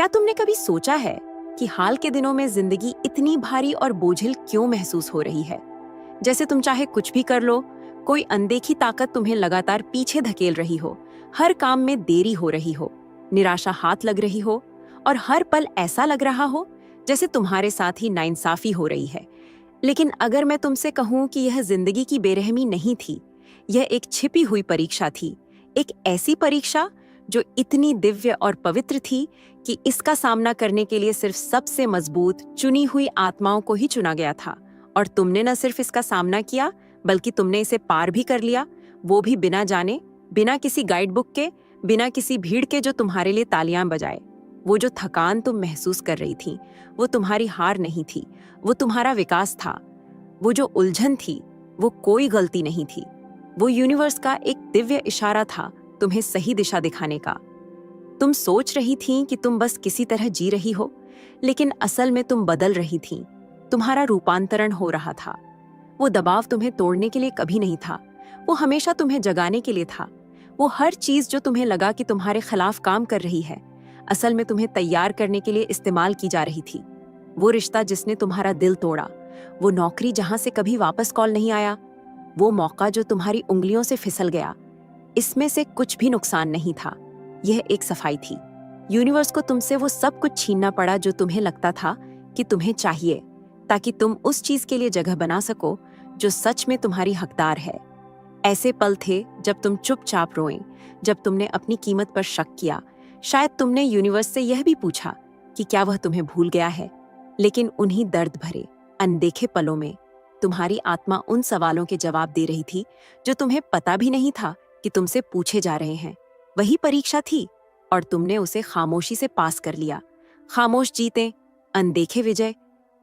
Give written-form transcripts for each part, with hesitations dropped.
क्या तुमने कभी सोचा है कि हाल के दिनों में जिंदगी इतनी भारी और बोझिल क्यों महसूस हो रही है? जैसे तुम चाहे कुछ भी कर लो, कोई अनदेखी ताकत तुम्हें लगातार पीछे धकेल रही हो, हर काम में देरी हो रही हो, निराशा हाथ लग रही हो और हर पल ऐसा लग रहा हो जैसे तुम्हारे साथ ही नाइंसाफी हो रही है। लेकिन अगर मैं तुमसे कहूं कि यह जिंदगी की बेरहमी नहीं थी, यह एक छिपी हुई परीक्षा थी, एक ऐसी परीक्षा जो इतनी दिव्य और पवित्र थी कि इसका सामना करने के लिए सिर्फ सबसे मजबूत चुनी हुई आत्माओं को ही चुना गया था। और तुमने न सिर्फ इसका सामना किया, बल्कि तुमने इसे पार भी कर लिया, वो भी बिना जाने, बिना किसी गाइड बुक के, बिना किसी भीड़ के जो तुम्हारे लिए तालियां बजाए। वो जो थकान तुम महसूस कर रही थी, वो तुम्हारी हार नहीं थी, वो तुम्हारा विकास था। वो जो उलझन थी, वो कोई गलती नहीं थी, वो यूनिवर्स का एक दिव्य इशारा था तुम्हें सही दिशा दिखाने का। तुम सोच रही थी कि तुम बस किसी तरह जी रही हो, लेकिन असल में तुम बदल रही थी, तुम्हारा रूपांतरण हो रहा था। वो दबाव तुम्हें तोड़ने के लिए कभी नहीं था, वो हमेशा तुम्हें जगाने के लिए था। वो हर चीज जो तुम्हें लगा कि तुम्हारे खिलाफ काम कर रही है, असल में तुम्हें तैयार करने के लिए इस्तेमाल की जा रही थी। वो रिश्ता जिसने तुम्हारा दिल तोड़ा, वो नौकरी जहां से कभी वापस कॉल नहीं आया, वो मौका जो तुम्हारी उंगलियों से फिसल गया, इसमें से कुछ भी नुकसान नहीं था। यह एक सफाई थी। यूनिवर्स को तुमसे वो सब कुछ छीनना पड़ा जो तुम्हें लगता था कि तुम्हें चाहिए, ताकि तुम उस चीज के लिए जगह बना सको जो सच में तुम्हारी हकदार है। ऐसे पल थे जब तुम चुपचाप रोए, जब तुमने अपनी कीमत पर शक किया। शायद तुमने यूनिवर्स से यह भी पूछा कि क्या वह तुम्हें भूल गया है। लेकिन उन्हीं दर्द भरे, अनदेखे पलों में तुम्हारी आत्मा उन सवालों के जवाब दे रही थी जो तुम्हें पता भी नहीं था कि तुमसे पूछे जा रहे हैं। वही परीक्षा थी और तुमने उसे खामोशी से पास कर लिया। खामोश जीते, अनदेखे विजय।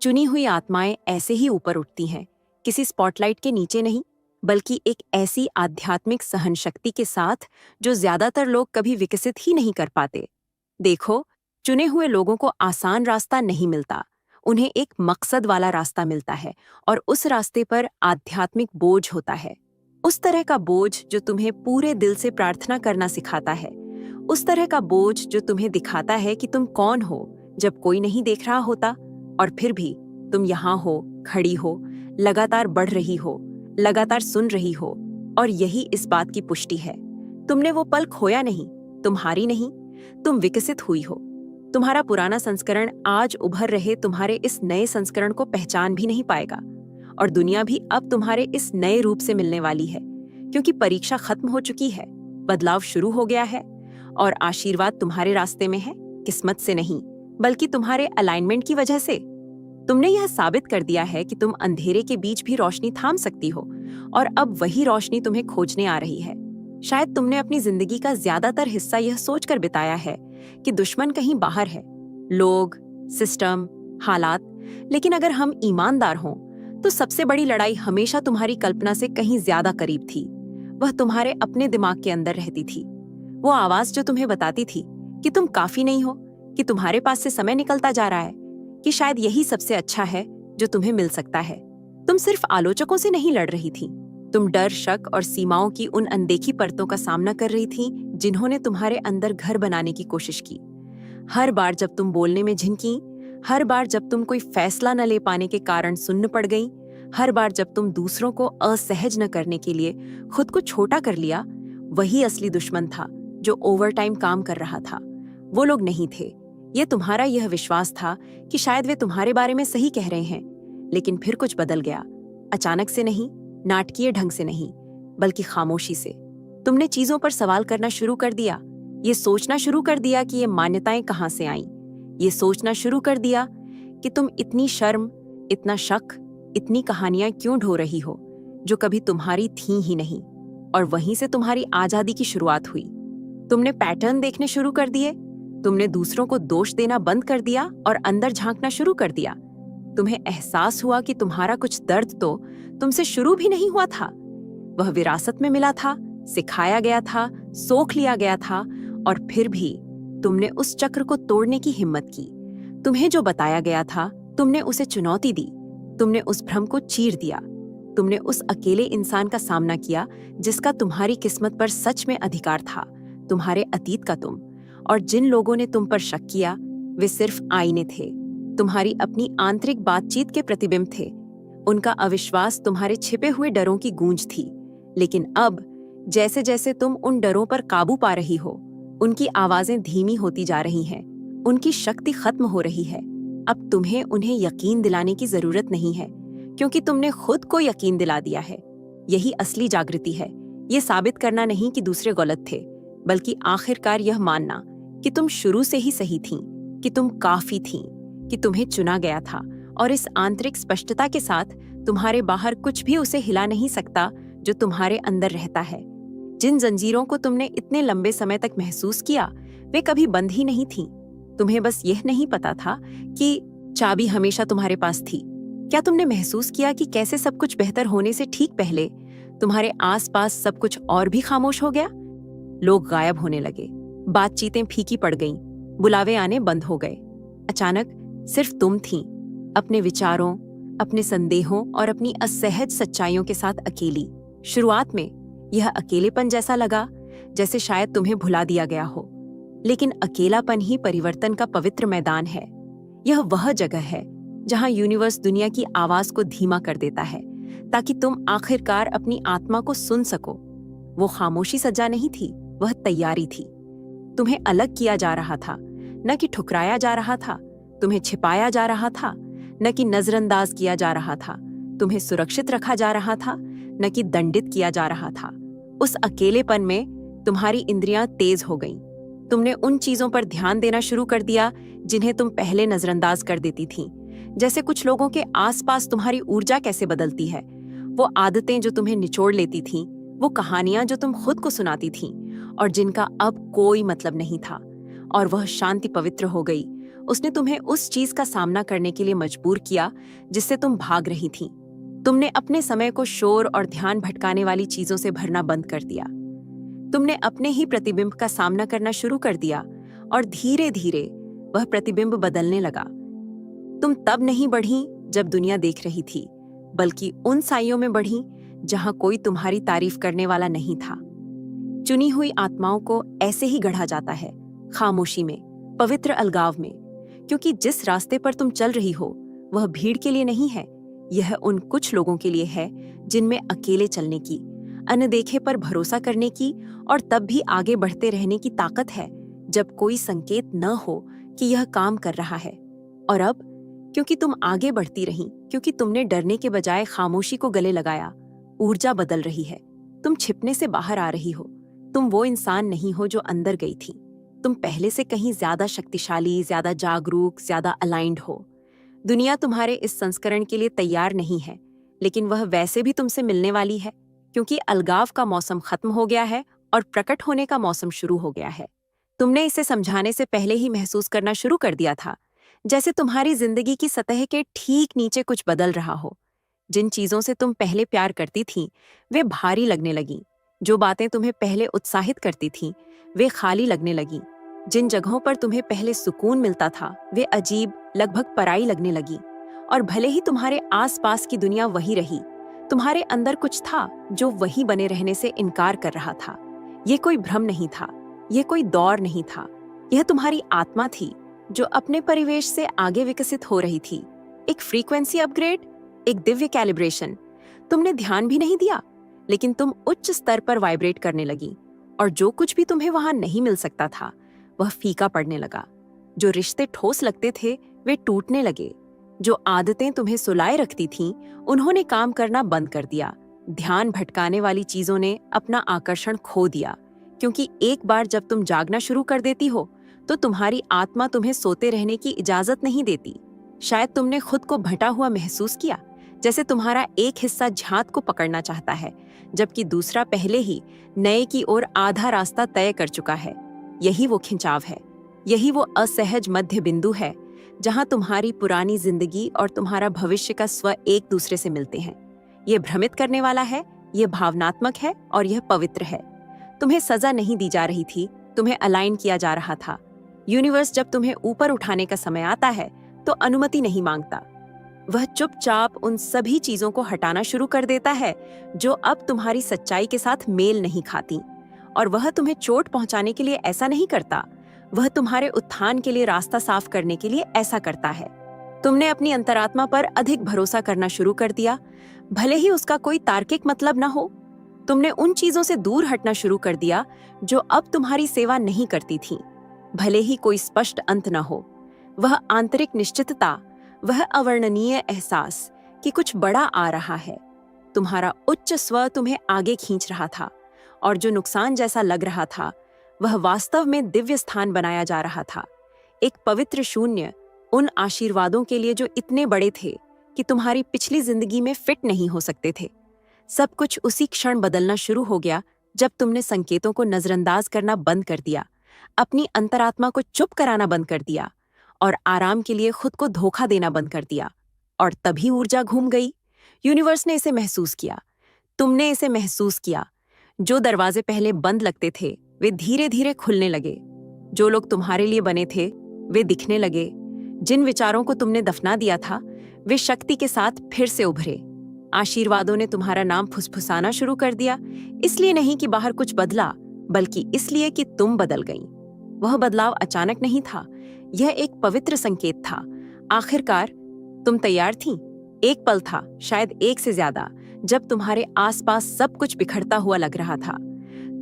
चुनी हुई आत्माएं ऐसे ही ऊपर उठती हैं, किसी स्पॉटलाइट के नीचे नहीं, बल्कि एक ऐसी आध्यात्मिक सहन शक्ति के साथ जो ज्यादातर लोग कभी विकसित ही नहीं कर पाते। देखो, चुने हुए लोगों को आसान रास्ता नहीं मिलता, उन्हें एक मकसद वाला रास्ता मिलता है, और उस रास्ते पर आध्यात्मिक बोझ होता है। उस तरह का बोझ जो तुम्हें पूरे दिल से प्रार्थना करना सिखाता है, उस तरह का बोझ जो तुम्हें दिखाता है कि तुम कौन हो जब कोई नहीं देख रहा होता, और फिर भी तुम यहाँ हो, खड़ी हो, लगातार बढ़ रही हो, लगातार सुन रही हो। और यही इस बात की पुष्टि है, तुमने वो पल खोया नहीं, तुम हारी नहीं, तुम विकसित हुई हो। तुम्हारा पुराना संस्करण आज उभर रहे तुम्हारे इस नए संस्करण को पहचान भी नहीं पाएगा, और दुनिया भी अब तुम्हारे इस नए रूप से मिलने वाली है, क्योंकि परीक्षा खत्म हो चुकी है, बदलाव शुरू हो गया है, और आशीर्वाद तुम्हारे रास्ते में है, किस्मत से नहीं, बल्कि तुम्हारे अलाइनमेंट की वजह से। तुमने यह साबित कर दिया है कि तुम अंधेरे के बीच भी रोशनी थाम सकती हो, और अब वही रोशनी तुम्हें खोजने आ रही है। शायद तुमने अपनी जिंदगी का ज्यादातर हिस्सा यह सोचकर बिताया है कि दुश्मन कहीं बाहर है, लोग, सिस्टम, हालात। लेकिन अगर हम ईमानदार हों तो सबसे बड़ी लड़ाई हमेशा तुम्हारी कल्पना से कहीं ज्यादा करीब थी। वह तुम्हारे अपने दिमाग के अंदर रहती थी, वो आवाज जो तुम्हें बताती थी कि तुम काफी नहीं हो, कि तुम्हारे पास से समय निकलता जा रहा है, कि शायद यही सबसे अच्छा है जो तुम्हें मिल सकता है। तुम सिर्फ आलोचकों से नहीं लड़ रही थी, तुम डर, शक और सीमाओं की उन अनदेखी परतों का सामना कर रही थी जिन्होंने तुम्हारे अंदर घर बनाने की कोशिश की। हर बार जब तुम बोलने में झिनकी, हर बार जब तुम कोई फैसला न ले पाने के कारण सुन्न पड़ गई, हर बार जब तुम दूसरों को असहज न करने के लिए खुद को छोटा कर लिया, वही असली दुश्मन था जो ओवरटाइम काम कर रहा था। वो लोग नहीं थे, ये तुम्हारा यह विश्वास था कि शायद वे तुम्हारे बारे में सही कह रहे हैं। लेकिन फिर कुछ बदल गया, अचानक से नहीं, नाटकीय ढंग से नहीं, बल्कि खामोशी से। तुमने चीजों पर सवाल करना शुरू कर दिया, ये सोचना शुरू कर दिया कि ये मान्यताएं कहां से आईं, ये सोचना शुरू कर दिया कि तुम इतनी शर्म, इतना शक, इतनी कहानियां क्यों ढो रही हो जो कभी तुम्हारी थी ही नहीं। और वहीं से तुम्हारी आजादी की शुरुआत हुई। तुमने पैटर्न देखने शुरू कर दिए, तुमने दूसरों को दोष देना बंद कर दिया और अंदर झांकना शुरू कर दिया। तुम्हें एहसास हुआ कि तुम्हारा कुछ दर्द तो तुमसे शुरू भी नहीं हुआ था, वह विरासत में मिला था, सिखाया गया था, सोख लिया गया था, और फिर भी तुमने उस चक्र को तोड़ने की हिम्मत की। तुम्हें जो बताया गया था, तुमने उसे चुनौती दी, तुमने उस भ्रम को चीर दिया, तुमने उस अकेले इंसान का सामना किया जिसका तुम्हारी किस्मत पर सच में अधिकार था, तुम्हारे अतीत का तुम। और जिन लोगों ने तुम पर शक किया, वे सिर्फ आईने थे, तुम्हारी अपनी आंतरिक बातचीत के प्रतिबिंब थे। उनका अविश्वास तुम्हारे छिपे हुए डरों की गूंज थी। लेकिन अब जैसे जैसे तुम उन डरों पर काबू पा रही हो, उनकी आवाजें धीमी होती जा रही हैं, उनकी शक्ति खत्म हो रही है। अब तुम्हें उन्हें यकीन दिलाने की जरूरत नहीं है, क्योंकि तुमने खुद को यकीन दिला दिया है। यही असली जागृति है, ये साबित करना नहीं कि दूसरे गलत थे, बल्कि आखिरकार यह मानना कि तुम शुरू से ही सही थीं, कि तुम काफी थीं, कि तुम्हें चुना गया था। और इस आंतरिक स्पष्टता के साथ तुम्हारे बाहर कुछ भी उसे हिला नहीं सकता जो तुम्हारे अंदर रहता है। जिन जंजीरों को तुमने इतने लंबे समय तक महसूस किया, वे कभी बंद ही नहीं थीं। तुम्हें बस यह नहीं पता था कि चाबी हमेशा तुम्हारे पास थी। क्या तुमने महसूस किया कि कैसे सब कुछ बेहतर होने से ठीक पहले तुम्हारे आसपास सब कुछ और भी खामोश हो गया? लोग गायब होने लगे, बातचीतें फीकी पड़ गईं, बुलावे आने बंद हो गए। अचानक सिर्फ तुम थीं, अपने विचारों, अपने संदेहों और अपनी असहज सच्चाइयों के साथ अकेली। शुरुआत में यह अकेलेपन जैसा लगा जैसे शायद तुम्हें भुला दिया गया हो, लेकिन अकेलापन ही परिवर्तन का पवित्र मैदान है। यह वह जगह है जहां यूनिवर्स दुनिया की आवाज को धीमा कर देता है, ताकि तुम आखिरकार अपनी आत्मा को सुन सको। वो खामोशी सजा नहीं थी, वह तैयारी थी। तुम्हें अलग किया जा रहा था, न कि ठुकराया जा रहा था। तुम्हें छिपाया जा रहा था, न कि नजरअंदाज किया जा रहा था। तुम्हें सुरक्षित रखा जा रहा था, न कि दंडित किया जा रहा था। उस अकेलेपन में तुम्हारी इंद्रियां तेज हो गईं। तुमने उन चीजों पर ध्यान देना शुरू कर दिया जिन्हें तुम पहले नजरअंदाज कर देती थीं। जैसे कुछ लोगों के आसपास तुम्हारी ऊर्जा कैसे बदलती है, वो आदतें जो तुम्हें निचोड़ लेती थीं, वो कहानियां जो तुम खुद को सुनाती थीं और जिनका अब कोई मतलब नहीं था। और वह शांति पवित्र हो गई। उसने तुम्हें उस चीज का सामना करने के लिए मजबूर किया जिससे तुम भाग रही थीं। तुमने अपने समय को शोर और ध्यान भटकाने वाली चीजों से भरना बंद कर दिया। तुमने अपने ही प्रतिबिंब का सामना करना शुरू कर दिया और धीरे धीरे वह प्रतिबिंब बदलने लगा। तुम तब नहीं बढ़ी जब दुनिया देख रही थी, बल्कि उन साइयों में बढ़ी जहां कोई तुम्हारी तारीफ करने वाला नहीं था। चुनी हुई आत्माओं को ऐसे ही गढ़ा जाता है, खामोशी में, पवित्र अलगाव में, क्योंकि जिस रास्ते पर तुम चल रही हो वह भीड़ के लिए नहीं है। यह उन कुछ लोगों के लिए है जिनमें अकेले चलने की, अनदेखे पर भरोसा करने की और तब भी आगे बढ़ते रहने की ताकत है जब कोई संकेत न हो कि यह काम कर रहा है। और अब क्योंकि तुम आगे बढ़ती रही, क्योंकि तुमने डरने के बजाय खामोशी को गले लगाया, ऊर्जा बदल रही है। तुम छिपने से बाहर आ रही हो। तुम वो इंसान नहीं हो जो अंदर गई थी। तुम पहले से कहीं ज्यादा शक्तिशाली, ज्यादा जागरूक, ज्यादा अलाइंड हो। दुनिया तुम्हारे इस संस्करण के लिए तैयार नहीं है, लेकिन वह वैसे भी तुमसे मिलने वाली है, क्योंकि अलगाव का मौसम खत्म हो गया है और प्रकट होने का मौसम शुरू हो गया है। तुमने इसे समझाने से पहले ही महसूस करना शुरू कर दिया था, जैसे तुम्हारी जिंदगी की सतह के ठीक नीचे कुछ बदल रहा हो। जिन चीजों से तुम पहले प्यार करती थीं, वे भारी लगने लगीं। जो बातें तुम्हें पहले उत्साहित करती थीं, वे खाली लगने लगीं। जिन जगहों पर तुम्हें पहले सुकून मिलता था, वे अजीब, लगभग पराई लगने लगी। और भले ही तुम्हारे आसपास की दुनिया वही रही, तुम्हारे अंदर कुछ था जो वही बने रहने से इनकार कर रहा था। ये कोई भ्रम नहीं था, ये कोई दौर नहीं था, यह तुम्हारी आत्मा थी जो अपने परिवेश से आगे विकसित हो रही थी। एक फ्रीक्वेंसी अपग्रेड, एक दिव्य कैलिब्रेशन। तुमने ध्यान भी नहीं दिया, लेकिन तुम उच्च स्तर पर वाइब्रेट करने लगी, और जो कुछ भी तुम्हें वहां नहीं मिल सकता था वह फीका पड़ने लगा। जो रिश्ते ठोस लगते थे वे टूटने लगे। जो आदतें तुम्हें सुलाए रखती थीं, उन्होंने काम करना बंद कर दिया। ध्यान भटकाने वाली चीजों ने अपना आकर्षण खो दिया, क्योंकि एक बार जब तुम जागना शुरू कर देती हो तो तुम्हारी आत्मा तुम्हें सोते रहने की इजाजत नहीं देती। शायद तुमने खुद को भटा हुआ महसूस किया, जैसे तुम्हारा एक हिस्सा झांत को पकड़ना चाहता है, जबकि दूसरा पहले ही नए की ओर आधा रास्ता तय कर चुका है। यही वो खिंचाव है, यही वो असहज मध्य बिंदु है जहां तुम्हारी पुरानी जिंदगी और तुम्हारा भविष्य का स्व एक दूसरे से मिलते हैं। ये भ्रमित करने वाला है, ये भावनात्मक है और यह पवित्र है। तुम्हें सजा नहीं दी जा रही थी, तुम्हें अलाइन किया जा रहा था। यूनिवर्स जब तुम्हें ऊपर उठाने का समय आता है तो अनुमति नहीं मांगता। वह चुपचाप उन सभी चीजों को हटाना शुरू कर देता है जो अब तुम्हारी सच्चाई के साथ मेल नहीं खाती। और वह तुम्हें चोट पहुंचाने के लिए ऐसा नहीं करता, वह तुम्हारे उत्थान के लिए रास्ता साफ करने के लिए ऐसा करता है। तुमने अपनी अंतरात्मा पर अधिक भरोसा करना शुरू कर दिया, भले ही उसका कोई तार्किक मतलब न हो। तुमने उन चीजों से दूर हटना शुरू कर दिया जो अब तुम्हारी सेवा नहीं करती थीं, भले ही कोई स्पष्ट अंत न हो। वह आंतरिक निश्चितता, वह अवर्णनीय एहसास कि कुछ बड़ा आ रहा है, तुम्हारा उच्च स्व तुम्हें आगे खींच रहा था, और जो नुकसान जैसा लग रहा था वह वास्तव में दिव्य स्थान बनाया जा रहा था। एक पवित्र शून्य, उन आशीर्वादों के लिए जो इतने बड़े थे कि तुम्हारी पिछली जिंदगी में फिट नहीं हो सकते थे। सब कुछ उसी क्षण बदलना शुरू हो गया जब तुमने संकेतों को नजरअंदाज करना बंद कर दिया, अपनी अंतरात्मा को चुप कराना बंद कर दिया और आराम के लिए खुद को धोखा देना बंद कर दिया। और तभी ऊर्जा घूम गई। यूनिवर्स ने इसे महसूस किया, तुमने इसे महसूस किया। जो दरवाजे पहले बंद लगते थे वे धीरे धीरे खुलने लगे। जो लोग तुम्हारे लिए बने थे वे दिखने लगे। जिन विचारों को तुमने दफना दिया था वे शक्ति के साथ फिर से उभरे। आशीर्वादों ने तुम्हारा नाम फुसफुसाना शुरू कर दिया, इसलिए नहीं कि बाहर कुछ बदला, बल्कि इसलिए कि तुम बदल गईं। वह बदलाव अचानक नहीं था, यह एक पवित्र संकेत था। आखिरकार तुम तैयार थीं। एक पल था, शायद एक से ज्यादा, जब तुम्हारे आसपास सब कुछ बिखरता हुआ लग रहा था।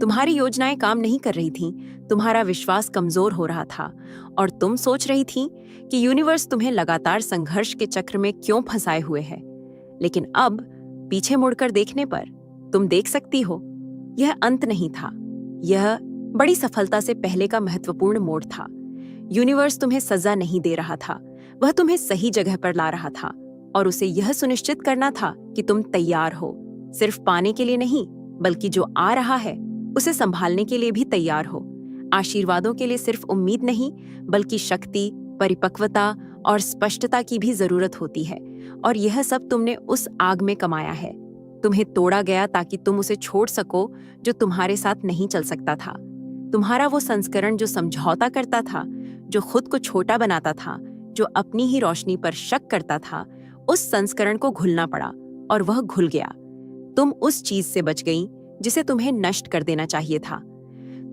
तुम्हारी योजनाएं काम नहीं कर रही थीं, तुम्हारा विश्वास कमजोर हो रहा था, और तुम सोच रही थीं कि यूनिवर्स तुम्हें लगातार संघर्ष के चक्र में क्यों फंसाए हुए है। लेकिन अब पीछे मुड़कर देखने पर तुम देख सकती हो, यह अंत नहीं था, यह बड़ी सफलता से पहले का महत्वपूर्ण मोड़ था। यूनिवर्स तुम्हें सजा नहीं दे रहा था, वह तुम्हें सही जगह पर ला रहा था, और उसे यह सुनिश्चित करना था कि तुम तैयार हो, सिर्फ पाने के लिए नहीं, बल्कि जो आ रहा है उसे संभालने के लिए भी तैयार हो। आशीर्वादों के लिए सिर्फ उम्मीद नहीं, बल्कि शक्ति, परिपक्वता और स्पष्टता की भी जरूरत होती है, और यह सब तुमने उस आग में कमाया है। तुम्हें तोड़ा गया ताकि तुम उसे छोड़ सको जो तुम्हारे साथ नहीं चल सकता था। तुम्हारा वो संस्करण जो समझौता करता था, जो खुद को छोटा बनाता था, जो अपनी ही रोशनी पर शक करता था, उस संस्करण को घुलना पड़ा, और वह घुल गया। तुम उस चीज से बच गई जिसे तुम्हें नष्ट कर देना चाहिए था।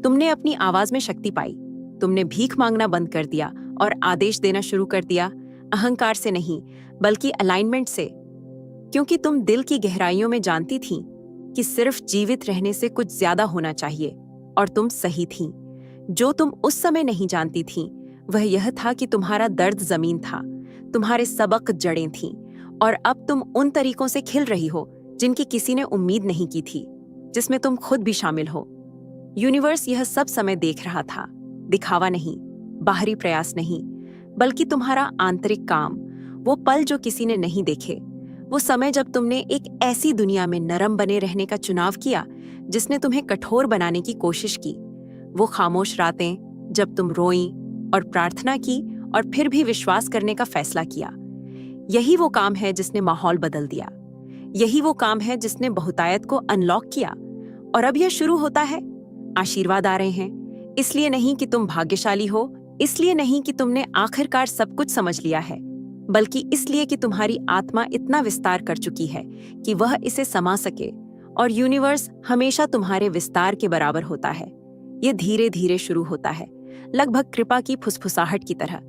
तुमने अपनी आवाज में शक्ति पाई, तुमने भीख मांगना बंद कर दिया और आदेश देना शुरू कर दिया, अहंकार से नहीं बल्कि अलाइनमेंट से, क्योंकि तुम दिल की गहराइयों में जानती थीं कि सिर्फ जीवित रहने से कुछ ज्यादा होना चाहिए, और तुम सही थीं। जो तुम उस समय नहीं जानती थीं वह यह था कि तुम्हारा दर्द जमीन था, तुम्हारे सबक जड़ें थीं, और अब तुम उन तरीकों से खिल रही हो जिनकी किसी ने उम्मीद नहीं की थी, जिसमें तुम खुद भी शामिल हो। यूनिवर्स यह सब समय देख रहा था, दिखावा नहीं, बाहरी प्रयास नहीं, बल्कि तुम्हारा आंतरिक काम, वो पल जो किसी ने नहीं देखे, वो समय जब तुमने एक ऐसी दुनिया में नरम बने रहने का चुनाव किया जिसने तुम्हें कठोर बनाने की कोशिश की, वो खामोश रातें जब तुम रोई और प्रार्थना की और फिर भी विश्वास करने का फैसला किया। यही वो काम है जिसने माहौल बदल दिया, यही वो काम है जिसने बहुतायत को अनलॉक किया। और अब यह शुरू होता है। आशीर्वाद आ रहे हैं, इसलिए नहीं कि तुम भाग्यशाली हो, इसलिए नहीं कि तुमने आखिरकार सब कुछ समझ लिया है, बल्कि इसलिए कि तुम्हारी आत्मा इतना विस्तार कर चुकी है कि वह इसे समा सके, और यूनिवर्स हमेशा तुम्हारे विस्तार के बराबर होता है। ये धीरे धीरे शुरू होता है, लगभग कृपा की फुसफुसाहट की तरह।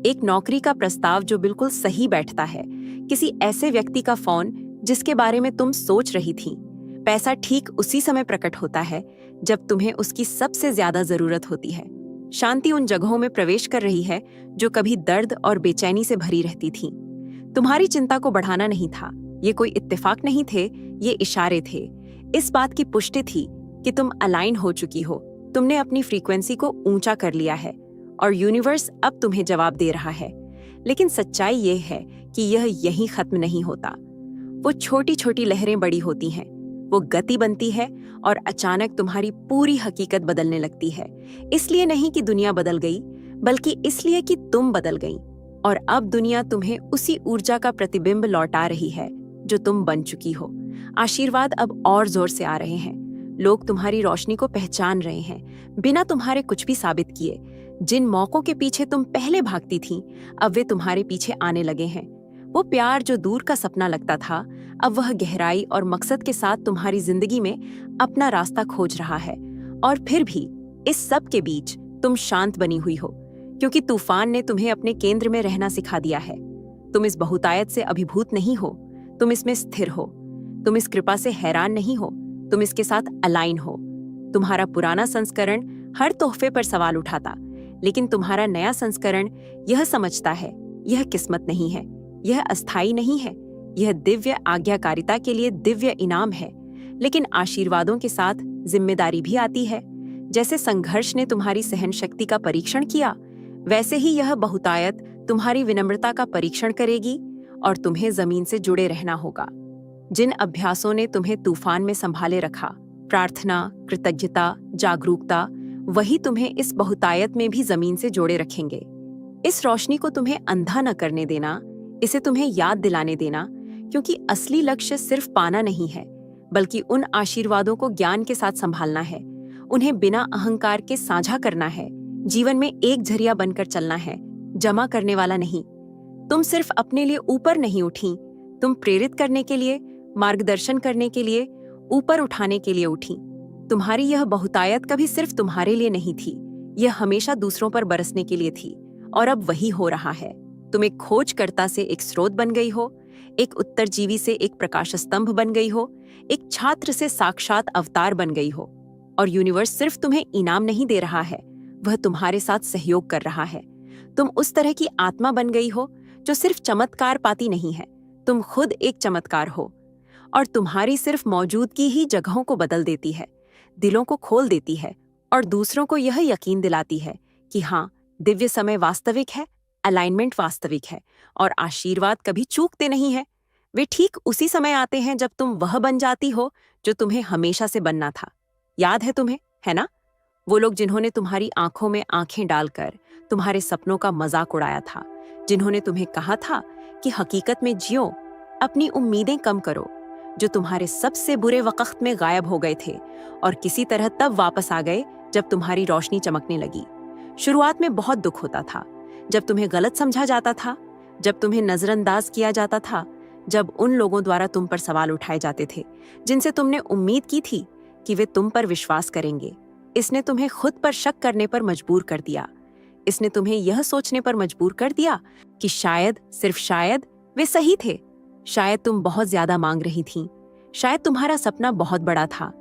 एक नौकरी का प्रस्ताव जो बिल्कुल सही बैठता है, किसी ऐसे व्यक्ति का फोन जिसके बारे में तुम सोच रही थी। पैसा ठीक उसी समय प्रकट होता है जब तुम्हें उसकी सबसे ज्यादा जरूरत होती है। शांति उन जगहों में प्रवेश कर रही है जो कभी दर्द और बेचैनी से भरी रहती थीं। तुम्हारी चिंता को बढ़ाना नहीं था, ये कोई इत्तेफाक नहीं थे, ये इशारे थे। इस बात की पुष्टि थी कि तुम अलाइन हो चुकी हो, तुमने अपनी फ्रीक्वेंसी को ऊंचा कर लिया है, और यूनिवर्स अब तुम्हें जवाब दे रहा है। लेकिन सच्चाई ये है कि यह यहीं खत्म नहीं होता। वो छोटी छोटी लहरें बड़ी होती हैं, वो गति बनती है, और अचानक तुम्हारी पूरी हकीकत बदलने लगती है। इसलिए नहीं कि दुनिया बदल गई, बल्कि इसलिए कि तुम बदल गई, और अब दुनिया तुम्हें उसी ऊर्जा का प्रतिबिंब लौटा रही है जो तुम बन चुकी हो। आशीर्वाद अब और जोर से आ रहे हैं, लोग तुम्हारी रोशनी को पहचान रहे हैं, बिना तुम्हारे कुछ भी साबित किए। जिन मौकों के पीछे तुम पहले भागती थीं, अब वे तुम्हारे पीछे आने लगे हैं। वो प्यार जो दूर का सपना लगता था, अब वह गहराई और मकसद के साथ तुम्हारी जिंदगी में अपना रास्ता खोज रहा है। और फिर भी इस सब के बीच तुम शांत बनी हुई हो, क्योंकि तूफान ने तुम्हें अपने केंद्र में रहना सिखा दिया है। तुम इस बहुतायत से अभिभूत नहीं हो, तुम इसमें स्थिर हो। तुम इस कृपा से हैरान नहीं हो, तुम इसके साथ अलाइन हो। तुम्हारा पुराना संस्करण हर तोहफे पर सवाल उठाता, लेकिन तुम्हारा नया संस्करण यह समझता है, यह किस्मत नहीं है, यह अस्थाई नहीं है, यह दिव्य आज्ञाकारिता के लिए दिव्य इनाम है। लेकिन आशीर्वादों के साथ जिम्मेदारी भी आती है। जैसे संघर्ष ने तुम्हारी सहन शक्ति का परीक्षण किया, वैसे ही यह बहुतायत तुम्हारी विनम्रता का परीक्षण करेगी और तुम्हें जमीन से जुड़े रहना होगा। जिन अभ्यासों ने तुम्हें तूफान में संभाले रखा, प्रार्थना, कृतज्ञता, जागरूकता, वही तुम्हें इस बहुतायत में भी जमीन से जोड़े रखेंगे। इस रोशनी को तुम्हें अंधा न करने देना, इसे तुम्हें याद दिलाने देना, क्योंकि असली लक्ष्य सिर्फ पाना नहीं है, बल्कि उन आशीर्वादों को ज्ञान के साथ संभालना है, उन्हें बिना अहंकार के साझा करना है, जीवन में एक झरिया बनकर चलना है, जमा करने वाला नहीं। तुम सिर्फ अपने लिए ऊपर नहीं उठी, तुम प्रेरित करने के लिए, मार्गदर्शन करने के लिए, ऊपर उठाने के लिए उठी। तुम्हारी यह बहुतायत कभी सिर्फ तुम्हारे लिए नहीं थी, यह हमेशा दूसरों पर बरसने के लिए थी, और अब वही हो रहा है। तुम एक खोजकर्ता से एक स्रोत बन गई हो, एक उत्तरजीवी से एक प्रकाश स्तंभ बन गई हो, एक छात्र से साक्षात अवतार बन गई हो। और यूनिवर्स सिर्फ तुम्हें इनाम नहीं दे रहा है, वह तुम्हारे साथ सहयोग कर रहा है। तुम उस तरह की आत्मा बन गई हो जो सिर्फ चमत्कार पाती नहीं है, तुम खुद एक चमत्कार हो। और तुम्हारी सिर्फ मौजूदगी ही जगहों को बदल देती है, दिलों को खोल देती है, और दूसरों को यह यकीन दिलाती है कि हाँ, दिव्य समय वास्तविक है, अलाइनमेंट वास्तविक है, और आशीर्वाद कभी चूकते नहीं है। वे ठीक उसी समय आते हैं जब तुम वह बन जाती हो जो तुम्हें हमेशा से बनना था। याद है तुम्हें, है ना? वो लोग जिन्होंने तुम्हारी आंखों में आंखें डालकर तुम्हारे सपनों का मजाक उड़ाया था, जिन्होंने तुम्हें कहा था कि हकीकत में जियो, अपनी उम्मीदें कम करो, जो तुम्हारे सबसे बुरे वक्त में गायब हो गए थे और किसी तरह तब वापस आ गए जब तुम्हारी रोशनी चमकने लगी। शुरुआत में बहुत दुख होता था, जब तुम्हें गलत समझा जाता था, जब तुम्हें नजरअंदाज किया जाता था, जब उन लोगों द्वारा तुम पर सवाल उठाए जाते थे जिनसे तुमने उम्मीद की थी कि वे तुम पर विश्वास करेंगे। इसने तुम्हें खुद पर शक करने पर मजबूर कर दिया। इसने तुम्हें यह सोचने पर मजबूर कर दिया कि शायद, सिर्फ शायद, वे सही थे। शायद तुम बहुत ज्यादा मांग रही थीं, शायद तुम्हारा सपना बहुत बड़ा था।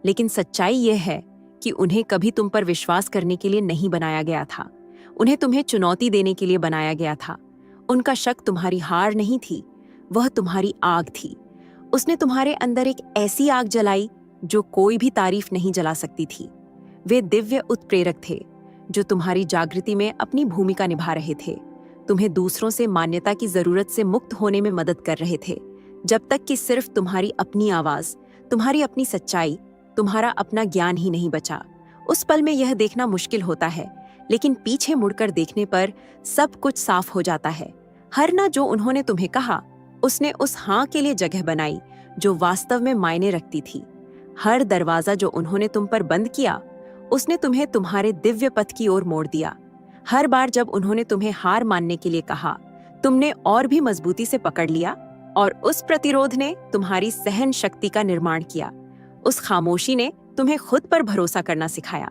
लेकिन सच्चाई यह है कि उन्हें कभी तुम पर विश्वास करने के लिए नहीं बनाया गया था, उन्हें तुम्हें चुनौती देने के लिए बनाया गया था। उनका शक तुम्हारी हार नहीं थी, वह तुम्हारी आग थी। उसने तुम्हारे अंदर एक ऐसी आग जलाई जो कोई भी तारीफ नहीं जला सकती थी। वे दिव्य उत्प्रेरक थे जो तुम्हारी जागृति में अपनी भूमिका निभा रहे थे, तुम्हें दूसरों से मान्यता की जरूरत से मुक्त होने में मदद कर रहे थे, जब तक कि सिर्फ तुम्हारी अपनी आवाज, तुम्हारी अपनी सच्चाई, तुम्हारा अपना ज्ञान ही नहीं बचा। उस पल में यह देखना मुश्किल होता है, लेकिन पीछे मुड़कर देखने पर सब कुछ साफ हो जाता है। हर ना जो उन्होंने तुम्हें कहा, उसने उस हाँ के लिए जगह बनाई जो वास्तव में मायने रखती थी। हर दरवाजा जो उन्होंने तुम पर बंद किया, उसने तुम्हें तुम्हारे दिव्य पथ की ओर मोड़ दिया। हर बार जब उन्होंने तुम्हें हार मानने के लिए कहा, तुमने और भी मजबूती से पकड़ लिया, और उस प्रतिरोध ने तुम्हारी सहन शक्ति का निर्माण किया। उस खामोशी ने तुम्हें खुद पर भरोसा करना सिखाया।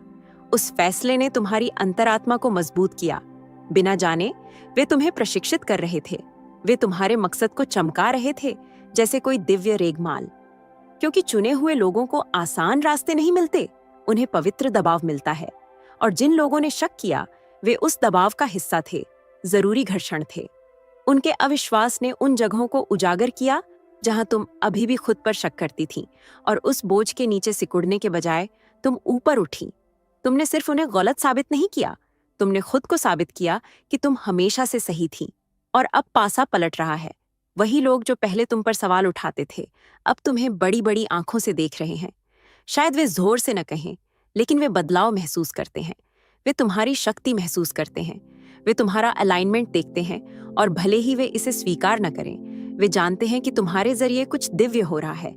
उस फैसले ने तुम्हारी अंतरात्मा को मजबूत किया। बिना जाने वे तुम्हें प्रशिक्षित कर रहे थे, वे तुम्हारे मकसद को चमका रहे थे जैसे कोई दिव्य रेगमाल। क्योंकि चुने हुए लोगों को आसान रास्ते नहीं मिलते, उन्हें पवित्र दबाव मिलता है। और जिन लोगों ने शक किया, वे उस दबाव का हिस्सा थे, जरूरी घर्षण थे। उनके अविश्वास ने उन जगहों को उजागर किया जहां तुम अभी भी खुद पर शक करती थी, और उस बोझ के नीचे सिकुड़ने के बजाय तुम ऊपर उठी। तुमने सिर्फ उन्हें गलत साबित नहीं किया, तुमने खुद को साबित किया कि तुम हमेशा से सही थी। और अब पासा पलट रहा है। वही लोग जो पहले तुम पर सवाल उठाते थे, अब तुम्हें बड़ी बड़ी आंखों से देख रहे हैं। शायद वे जोर से न कहें, लेकिन वे बदलाव महसूस करते हैं। वे तुम्हारी शक्ति महसूस करते हैं, वे तुम्हारा अलाइनमेंट देखते हैं, और भले ही वे इसे स्वीकार न करें, वे जानते हैं कि तुम्हारे जरिए कुछ दिव्य हो रहा है।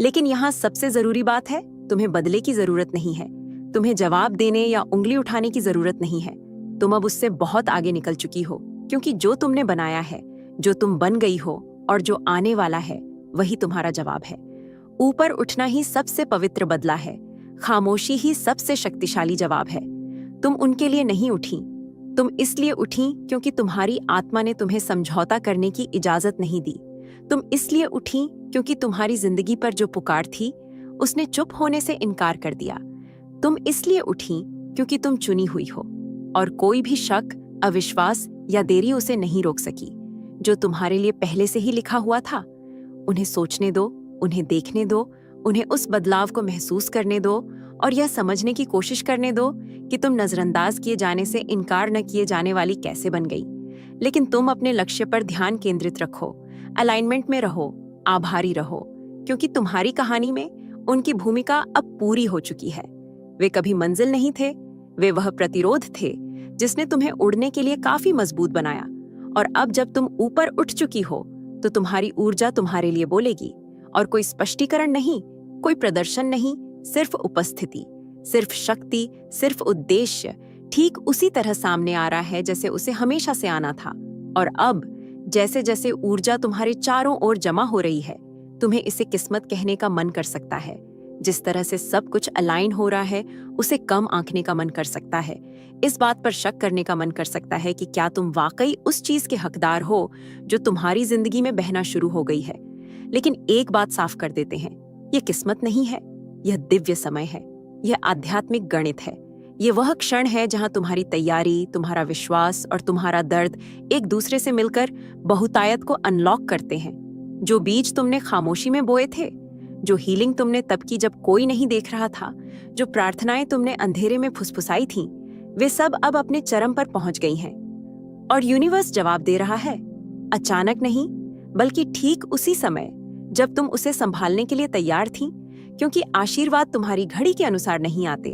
लेकिन यहाँ सबसे जरूरी बात है, तुम्हें बदले की जरूरत नहीं है, तुम्हें जवाब देने या उंगली उठाने की जरूरत नहीं है। तुम अब उससे बहुत आगे निकल चुकी हो, क्योंकि जो तुमने बनाया है, जो तुम बन गई हो, और जो आने वाला है, वही तुम्हारा जवाब है। ऊपर उठना ही सबसे पवित्र बदला है, खामोशी ही सबसे शक्तिशाली जवाब है। तुम उनके लिए नहीं उठी, तुम इसलिए उठी क्योंकि तुम्हारी आत्मा ने तुम्हें समझौता करने की इजाजत नहीं दी। तुम इसलिए उठी क्योंकि तुम्हारी जिंदगी पर जो पुकार थी उसने चुप होने से इनकार कर दिया। तुम इसलिए उठी क्योंकि तुम चुनी हुई हो, और कोई भी शक, अविश्वास या देरी उसे नहीं रोक सकी। जो तुम्हारे लिए पहले से ही लिखा हुआ था, उन्हें सोचने दो, उन्हें देखने दो, उन्हें उस बदलाव को महसूस करने दो और यह समझने की कोशिश करने दो कि तुम नजरअंदाज किए जाने से इनकार न किए जाने वाली कैसे बन गई। लेकिन तुम अपने लक्ष्य पर ध्यान केंद्रित रखो, अलाइनमेंट में रहो, आभारी रहो, क्योंकि तुम्हारी कहानी में उनकी भूमिका अब पूरी हो चुकी है। वे कभी मंजिल नहीं थे, वे वह प्रतिरोध थे जिसने तुम्हें उड़ने के लिए काफी मजबूत बनाया। और अब जब तुम ऊपर उठ चुकी हो तो तुम्हारी ऊर्जा तुम्हारे लिए बोलेगी, और कोई स्पष्टीकरण नहीं, कोई प्रदर्शन नहीं, सिर्फ उपस्थिति, सिर्फ शक्ति, सिर्फ उद्देश्य ठीक उसी तरह सामने आ रहा है जैसे उसे हमेशा से आना था। और अब जैसे जैसे ऊर्जा तुम्हारे चारों ओर जमा हो रही है, तुम्हें इसे किस्मत कहने का मन कर सकता है। जिस तरह से सब कुछ अलाइन हो रहा है उसे कम आंकने का मन कर सकता है। इस बात पर शक करने का मन कर सकता है कि क्या तुम वाकई उस चीज के हकदार हो जो तुम्हारी जिंदगी में बहना शुरू हो गई है। लेकिन एक बात साफ कर देते हैं, यह किस्मत नहीं है, यह दिव्य समय है, यह आध्यात्मिक गणित है। ये वह क्षण है जहां तुम्हारी तैयारी, तुम्हारा विश्वास और तुम्हारा दर्द एक दूसरे से मिलकर बहुतायत को अनलॉक करते हैं। जो बीज तुमने खामोशी में बोए थे, जो हीलिंग तुमने तब की जब कोई नहीं देख रहा था, जो प्रार्थनाएं तुमने अंधेरे में फुसफुसाई थीं, वे सब अब अपने चरम पर पहुंच गई हैं। और यूनिवर्स जवाब दे रहा है, अचानक नहीं, बल्कि ठीक उसी समय जब तुम उसे संभालने के लिए तैयार थीं, क्योंकि आशीर्वाद तुम्हारी घड़ी के अनुसार नहीं आते,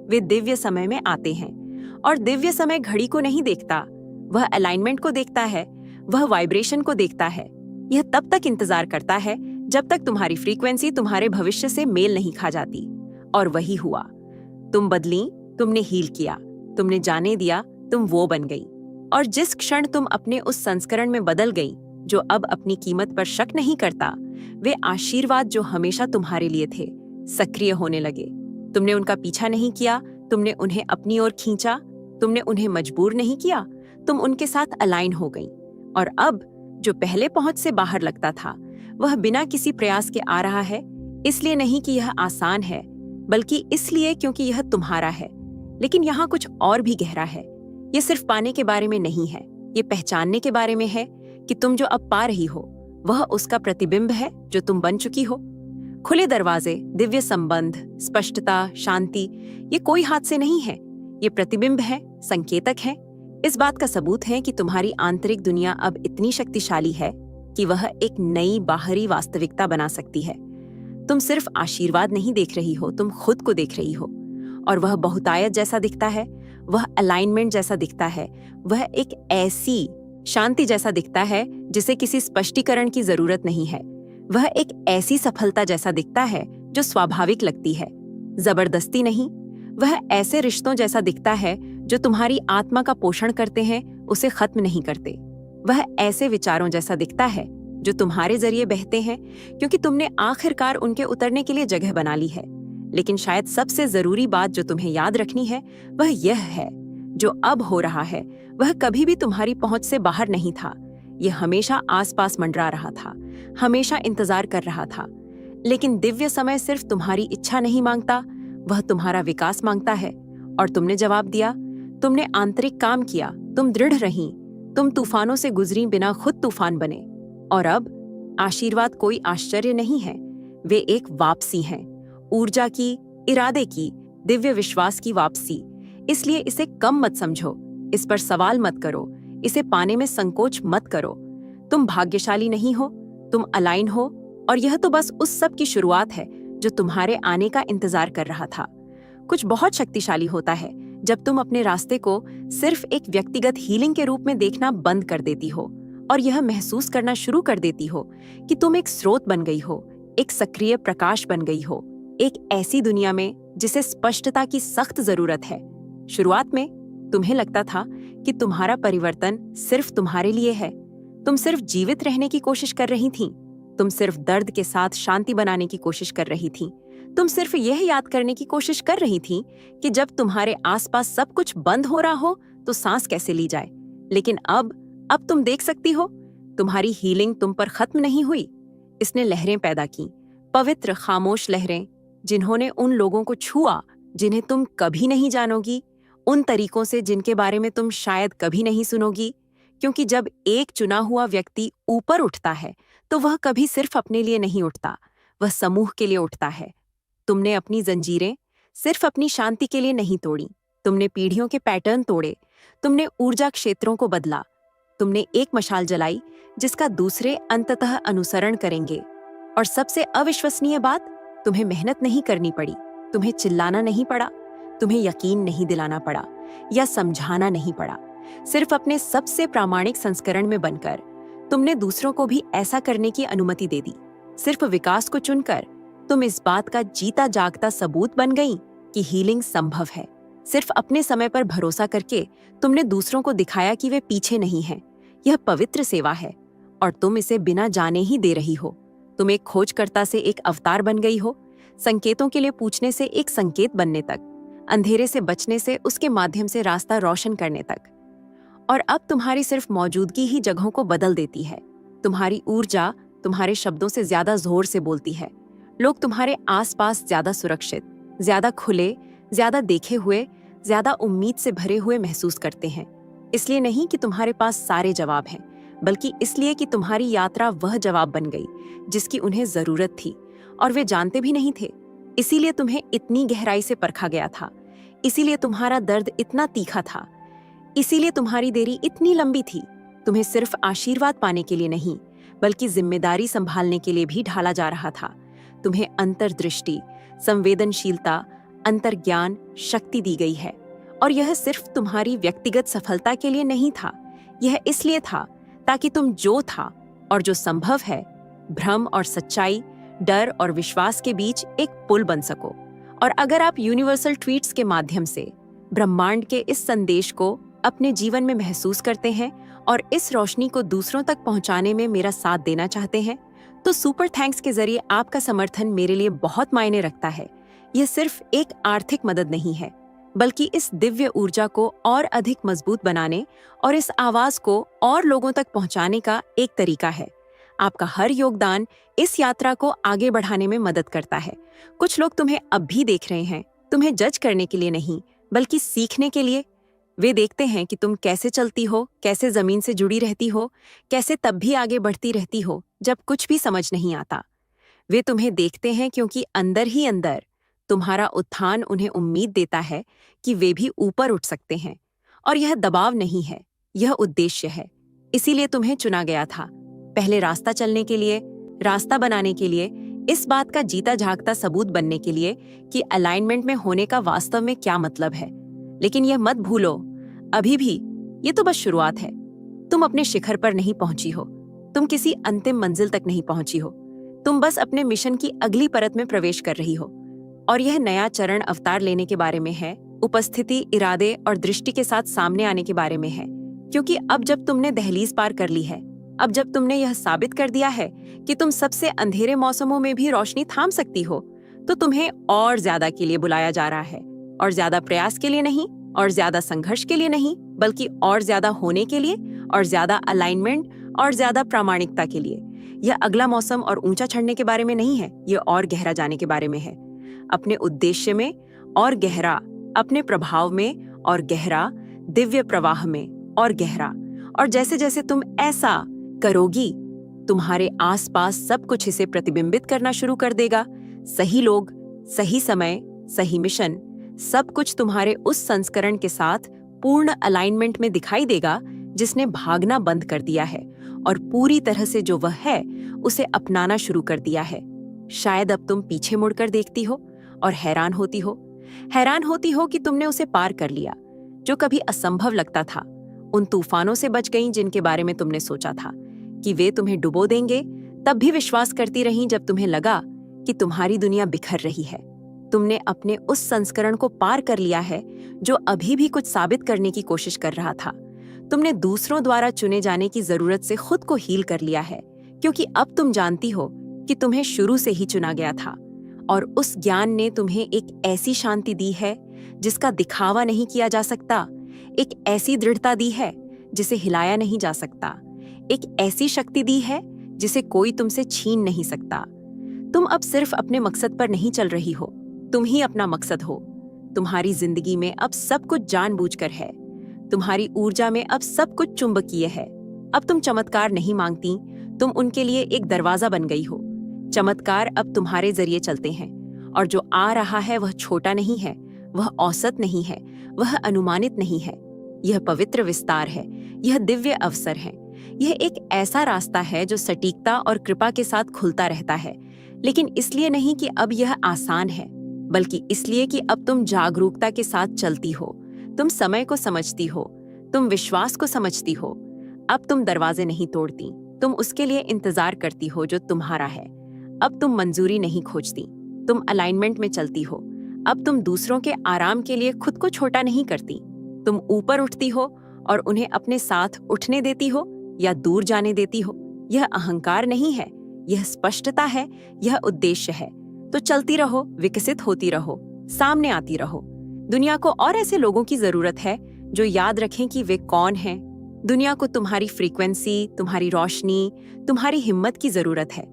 वे दिव्य समय में आते हैं। और दिव्य समय घड़ी को नहीं देखता, वह अलाइनमेंट को देखता है, वह वाइब्रेशन को देखता है। यह तब तक इंतजार करता है जब तक तुम्हारी फ्रीक्वेंसी तुम्हारे भविष्य से मेल नहीं खा जाती। और वही हुआ। तुम बदली, तुमने हील किया, तुमने जाने दिया, तुम वो बन गई। और जिस क्षण तुम अपने उस संस्करण में बदल गई जो अब अपनी कीमत पर शक नहीं करता, वे आशीर्वाद जो हमेशा तुम्हारे लिए थे सक्रिय होने लगे। तुमने उनका पीछा नहीं किया, तुमने उन्हें अपनी ओर खींचा, तुमने उन्हें मजबूर नहीं किया, तुम उनके साथ अलाइन हो गई। और अब जो पहले पहुंच से बाहर लगता था, वह बिना किसी प्रयास के आ रहा है। इसलिए नहीं कि यह आसान है, बल्कि इसलिए क्योंकि यह तुम्हारा है। लेकिन यहाँ कुछ और भी गहरा है। ये सिर्फ पाने के बारे में नहीं है, ये पहचानने के बारे में है कि तुम जो अब पा रही हो वह उसका प्रतिबिंब है जो तुम बन चुकी हो। खुले दरवाजे, दिव्य संबंध, स्पष्टता, शांति, ये कोई हाथ से नहीं है, ये प्रतिबिंब है, संकेतक है, इस बात का सबूत है कि तुम्हारी आंतरिक दुनिया अब इतनी शक्तिशाली है कि वह एक नई बाहरी वास्तविकता बना सकती है। तुम सिर्फ आशीर्वाद नहीं देख रही हो, तुम खुद को देख रही हो। और वह बहुतायत जैसा दिखता है, वह अलाइनमेंट जैसा दिखता है, वह एक ऐसी शांति जैसा दिखता है जिसे किसी स्पष्टीकरण की जरूरत नहीं है। वह एक ऐसी सफलता जैसा दिखता है जो स्वाभाविक लगती है, जबरदस्ती नहीं। वह ऐसे रिश्तों जैसा दिखता है जो तुम्हारी आत्मा का पोषण करते हैं, उसे खत्म नहीं करते। वह ऐसे विचारों जैसा दिखता है जो तुम्हारे जरिए बहते हैं क्योंकि तुमने आखिरकार उनके उतरने के लिए जगह बना ली है। लेकिन शायद सबसे जरूरी बात जो तुम्हें याद रखनी है वह यह है, जो अब हो रहा है वह कभी भी तुम्हारी पहुंच से बाहर नहीं था। यह हमेशा आसपास मंडरा रहा था, हमेशा इंतजार कर रहा था। लेकिन दिव्य समय सिर्फ तुम्हारी इच्छा नहीं मांगता, वह तुम्हारा विकास मांगता है। और तुमने जवाब दिया, तुमने आंतरिक काम किया, तुम दृढ़ रहीं, तुम तूफानों से गुजरी बिना खुद तूफान बने। और अब आशीर्वाद कोई आश्चर्य नहीं है, वे एक वापसी हैं, ऊर्जा की, इरादे की, दिव्य विश्वास की वापसी। इसलिए इसे कम मत समझो, इस पर सवाल मत करो, इसे पाने में संकोच मत करो। तुम भाग्यशाली नहीं हो, तुम अलाइन हो, और यह तो बस उस सब की शुरुआत है जो तुम्हारे आने का इंतजार कर रहा था। कुछ बहुत शक्तिशाली होता है जब तुम अपने रास्ते को सिर्फ एक व्यक्तिगत हीलिंग के रूप में देखना बंद कर देती हो और यह महसूस करना शुरू कर देती हो कि तुम एक स्रोत बन गई हो, एक सक्रिय प्रकाश बन गई हो, एक ऐसी दुनिया में जिसे स्पष्टता की सख्त जरूरत है। शुरुआत में तुम्हें लगता था कि तुम्हारा परिवर्तन सिर्फ तुम्हारे लिए है, तुम सिर्फ जीवित रहने की कोशिश कर रही थीं, तुम सिर्फ दर्द के साथ शांति बनाने की कोशिश कर रही थीं, तुम सिर्फ यह याद करने की कोशिश कर रही थी कि जब तुम्हारे आसपास सब कुछ बंद हो रहा हो तो सांस कैसे ली जाए। लेकिन अब तुम देख सकती हो, तुम्हारी हीलिंग तुम पर खत्म नहीं हुई। इसने लहरें पैदा की, पवित्र खामोश लहरें, जिन्होंने उन लोगों को छुआ जिन्हें तुम कभी नहीं जानोगी, उन तरीकों से जिनके बारे में तुम शायद कभी नहीं सुनोगी। क्योंकि जब एक चुना हुआ व्यक्ति ऊपर उठता है तो वह कभी सिर्फ अपने लिए नहीं उठता, वह समूह के लिए उठता है। तुमने अपनी जंजीरें सिर्फ अपनी शांति के लिए नहीं तोड़ी, तुमने पीढ़ियों के पैटर्न तोड़े, तुमने ऊर्जा क्षेत्रों को बदला, तुमने एक मशाल जलाई जिसका दूसरे अंततः अनुसरण करेंगे। और सबसे अविश्वसनीय बात, तुम्हें मेहनत नहीं करनी पड़ी, तुम्हें चिल्लाना नहीं पड़ा, तुम्हें यकीन नहीं दिलाना पड़ा या समझाना नहीं पड़ा। सिर्फ अपने सबसे प्रामाणिक संस्करण में बनकर तुमने दूसरों को भी ऐसा करने की अनुमति दे दी। सिर्फ विकास को चुनकर तुम इस बात का जीता जागता सबूत बन गई कि हीलिंग संभव है। सिर्फ अपने समय पर भरोसा करके तुमने दूसरों को दिखाया कि वे पीछे नहीं हैं। यह पवित्र सेवा है और तुम इसे बिना जाने ही दे रही हो। तुम एक खोजकर्ता से एक अवतार बन गई हो, संकेतों के लिए पूछने से एक संकेत बनने तक, अंधेरे से बचने से उसके माध्यम से रास्ता रोशन करने तक। और अब तुम्हारी सिर्फ मौजूदगी ही जगहों को बदल देती है। तुम्हारी ऊर्जा तुम्हारे शब्दों से ज्यादा जोर से बोलती है। लोग तुम्हारे आसपास ज्यादा सुरक्षित, ज्यादा खुले, ज्यादा देखे हुए, ज्यादा उम्मीद से भरे हुए महसूस करते हैं। इसलिए नहीं कि तुम्हारे पास सारे जवाब हैं, बल्कि इसलिए कि तुम्हारी यात्रा वह जवाब बन गई जिसकी उन्हें जरूरत थी और वे जानते भी नहीं थे। इसीलिए तुम्हें इतनी गहराई से परखा गया था, इसीलिए तुम्हारा दर्द इतना तीखा था, इसीलिए तुम्हारी देरी इतनी लंबी थी। तुम्हें सिर्फ आशीर्वाद पाने के लिए नहीं, बल्कि जिम्मेदारी संभालने के लिए भी ढाला जा रहा था। तुम्हें अंतर्दृष्टि, संवेदनशीलता, अंतर्ज्ञान, शक्ति दी गई है। और यह सिर्फ तुम्हारी व्यक्तिगत सफलता के लिए नहीं था, यह इसलिए था ताकि तुम जो था और जो संभव है, भ्रम और सच्चाई, डर और विश्वास के बीच एक पुल बन सको। और अगर आप यूनिवर्सल ट्वीट्स के माध्यम से ब्रह्मांड के इस संदेश को अपने जीवन में महसूस करते हैं और इस रोशनी को दूसरों तक पहुंचाने में मेरा साथ देना चाहते हैं, तो सुपर थैंक्स के जरिए आपका समर्थन मेरे लिए बहुत मायने रखता है। यह सिर्फ एक आर्थिक मदद नहीं है, बल्कि इस दिव्य ऊर्जा को और अधिक मजबूत बनाने और इस आवाज को और लोगों तक पहुंचाने का एक तरीका है। आपका हर योगदान इस यात्रा को आगे बढ़ाने में मदद करता है। कुछ लोग तुम्हें अब भी देख रहे हैं, तुम्हें जज करने के लिए नहीं, बल्कि सीखने के लिए। वे देखते हैं कि तुम कैसे चलती हो, कैसे जमीन से जुड़ी रहती हो, कैसे तब भी आगे बढ़ती रहती हो जब कुछ भी समझ नहीं आता। वे तुम्हें देखते हैं क्योंकि अंदर ही अंदर तुम्हारा उत्थान उन्हें उम्मीद देता है कि वे भी ऊपर उठ सकते हैं। और यह दबाव नहीं है, यह उद्देश्य है। इसीलिए तुम्हें चुना गया था, पहले रास्ता चलने के लिए, रास्ता बनाने के लिए, इस बात का जीता जागता सबूत बनने के लिए कि अलाइनमेंट में होने का वास्तव में क्या मतलब है। लेकिन यह मत भूलो, अभी भी ये तो बस शुरुआत है। तुम अपने शिखर पर नहीं पहुंची हो, तुम किसी अंतिम मंजिल तक नहीं पहुंची हो, तुम बस अपने मिशन की अगली परत में प्रवेश कर रही हो। और यह नया चरण अवतार लेने के बारे में है, उपस्थिति, इरादे और दृष्टि के साथ सामने आने के बारे में है। क्योंकि अब जब तुमने दहलीज पार कर ली है, अब जब तुमने यह साबित कर दिया है कि तुम सबसे अंधेरे मौसमों में भी रोशनी थाम सकती हो, तो तुम्हें और ज्यादा के लिए बुलाया जा रहा है। और ज्यादा प्रयास के लिए नहीं, और ज्यादा संघर्ष के लिए नहीं, बल्कि और ज्यादा होने के लिए, और ज्यादा अलाइनमेंट और ज्यादा प्रामाणिकता के लिए। यह अगला मौसम और ऊंचा चढ़ने के बारे में नहीं है, यह और गहरा जाने के बारे में है। अपने उद्देश्य में और गहरा, अपने प्रभाव में और गहरा, दिव्य प्रवाह में और गहरा। और जैसे जैसे तुम ऐसा करोगी, तुम्हारे आसपास सब कुछ इसे प्रतिबिंबित करना शुरू कर देगा। सही लोग, सही समय, सही मिशन, सब कुछ तुम्हारे उस संस्करण के साथ पूर्ण अलाइनमेंट में दिखाई देगा जिसने भागना बंद कर दिया है और पूरी तरह से जो वह है उसे अपनाना शुरू कर दिया है। शायद अब तुम पीछे मुड़कर देखती हो और हैरान होती हो कि तुमने उसे पार कर लिया, जो कभी असंभव लगता था। उन तूफानों से बच गईं जिनके बारे में तुमने सोचा था कि वे तुम्हें डुबो देंगे, तब भी विश्वास करती रहीं जब तुम्हें लगा कि तुम्हारी दुनिया बिखर रही है। तुमने अपने उस संस्करण को पार कर लिया है जो अभी भी कुछ साबित करने की कोशिश कर रहा था। तुमने दूसरों द्वारा चुने जाने की जरूरत से खुद को हील कर लिया है, क्योंकि अब तुम जानती हो कि तुम्हें शुरू से ही चुना गया था और उस ज्ञान ने तुम्हें एक ऐसी शांति दी है जिसका दिखावा नहीं किया जा सकता, एक ऐसी दृढ़ता दी है जिसे हिलाया नहीं जा सकता, एक ऐसी शक्ति दी है जिसे कोई तुमसे छीन नहीं सकता। तुम अब सिर्फ अपने मकसद पर नहीं चल रही हो, तुम ही अपना मकसद हो। तुम्हारी जिंदगी में अब सब कुछ जानबूझकर है, तुम्हारी ऊर्जा में अब सब कुछ चुंबकीय है। अब तुम चमत्कार नहीं मांगती, तुम उनके लिए एक दरवाजा बन गई हो। चमत्कार अब तुम्हारे जरिए चलते हैं, और जो आ रहा है वह छोटा नहीं है, वह औसत नहीं है, वह अनुमानित नहीं है। यह पवित्र विस्तार है, यह दिव्य अवसर है, यह एक ऐसा रास्ता है जो सटीकता और कृपा के साथ खुलता रहता है। लेकिन इसलिए नहीं कि अब यह आसान है, बल्कि इसलिए कि अब तुम जागरूकता के साथ चलती हो, तुम समय को समझती हो, तुम विश्वास को समझती हो। अब तुम दरवाजे नहीं तोड़ती, तुम उसके लिए इंतजार करती हो जो तुम्हारा है। अब तुम मंजूरी नहीं खोजती, तुम अलाइनमेंट में चलती हो। अब तुम दूसरों के आराम के लिए खुद को छोटा नहीं करती, तुम ऊपर उठती हो और उन्हें अपने साथ उठने देती हो या दूर जाने देती हो। यह अहंकार नहीं है, यह स्पष्टता है, यह उद्देश्य है। तो चलती रहो, विकसित होती रहो, सामने आती रहो। दुनिया को और ऐसे लोगों की जरूरत है जो याद रखें कि वे कौन हैं। दुनिया को तुम्हारी फ्रीक्वेंसी, तुम्हारी रोशनी, तुम्हारी हिम्मत की जरूरत है।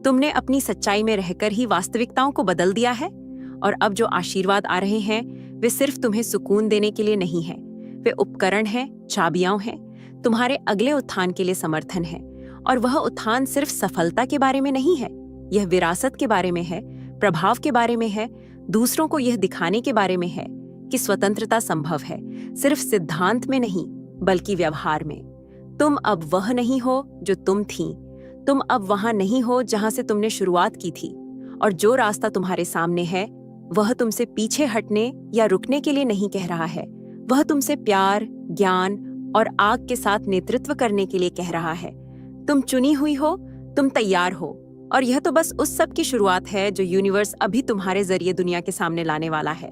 तुमने अपनी सच्चाई में रहकर ही वास्तविकताओं को बदल दिया है, और अब जो आशीर्वाद आ रहे हैं वे सिर्फ तुम्हें सुकून देने के लिए नहीं हैं, वे उपकरण हैं, चाबियां हैं, तुम्हारे अगले उत्थान के लिए समर्थन है। और वह उत्थान सिर्फ सफलता के बारे में नहीं है, यह विरासत के बारे में है, प्रभाव के बारे में है, दूसरों को यह दिखाने के बारे में है कि स्वतंत्रता संभव है, सिर्फ सिद्धांत में नहीं बल्कि व्यवहार में। तुम अब वह नहीं हो जो तुम थी, तुम अब वहां नहीं हो जहां से तुमने शुरुआत की थी। और जो रास्ता तुम्हारे सामने है वह तुमसे पीछे हटने या रुकने के लिए नहीं कह रहा है, वह तुमसे प्यार, ज्ञान और आग के साथ नेतृत्व करने के लिए कह रहा है। तुम चुनी हुई हो, तुम तैयार हो, और यह तो बस उस सब की शुरुआत है जो यूनिवर्स अभी तुम्हारे जरिए दुनिया के सामने लाने वाला है।